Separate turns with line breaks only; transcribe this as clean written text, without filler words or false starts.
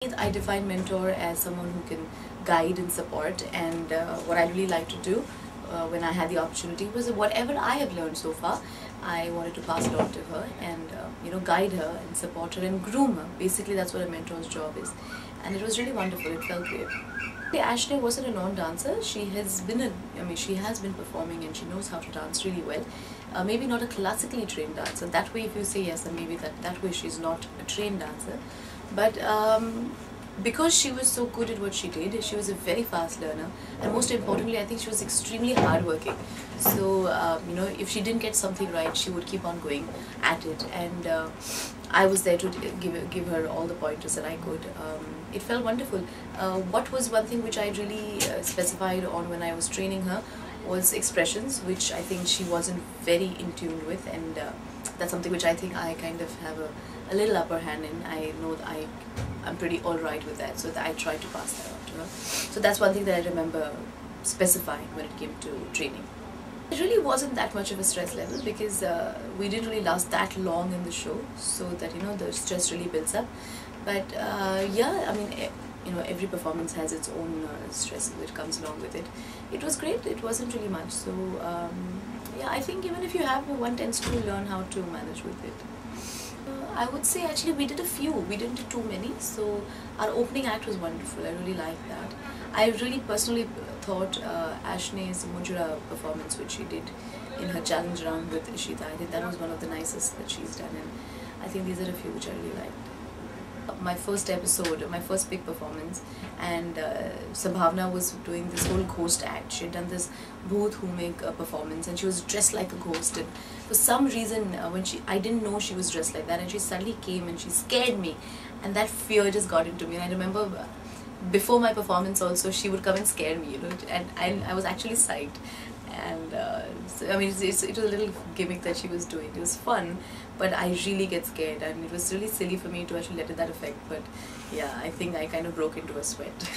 I define mentor as someone who can guide and support, and what I really like to do when I had the opportunity was whatever I have learned so far, I wanted to pass it on to her and guide her and support her and groom her. Basically, that's what a mentor's job is, and it was really wonderful. It felt great. Ashley wasn't a non-dancer. She has been she has been performing and she knows how to dance really well. Maybe not a classically trained dancer. That way, if you say yes, then maybe that way she's not a trained dancer. But because she was so good at what she did, she was a very fast learner, and most importantly, I think she was extremely hardworking. So if she didn't get something right, she would keep on going at it, and I was there to give her all the pointers that I could. It felt wonderful. What was one thing which I really specified on when I was training her was expressions, which I think she wasn't very in tune with, and that's something which I think I kind of have a little upper hand in. I know that I'm pretty alright with that, so that I tried to pass that on to her. So that's one thing that I remember specifying when it came to training. It really wasn't that much of a stress level because we didn't really last that long in the show, so that the stress really builds up. But yeah, I mean, every performance has its own stress which comes along with it. It was great. It wasn't really much. So yeah, I think even if you have one tends to learn how to manage with it. I would say actually we did a few. We didn't do too many. So our opening act was wonderful. I really liked that. I really personally thought Ashne's Mujura performance, which she did in her challenge round with Shveta, I think that was one of the nicest that she's done, and I think these are a few which I really liked. My first episode, my first big performance, and Sambhavna was doing this whole ghost act. She had done this Bhoot Hoomik performance, and she was dressed like a ghost. And for some reason, I didn't know she was dressed like that, and she suddenly came and she scared me, and that fear just got into me. And I remember before my performance also, she would come and scare me, and I was actually psyched. And so, I mean, it was a little gimmick that she was doing. It was fun, but I really get scared, and it was really silly for me to actually let that affect. But yeah, I think I kind of broke into a sweat.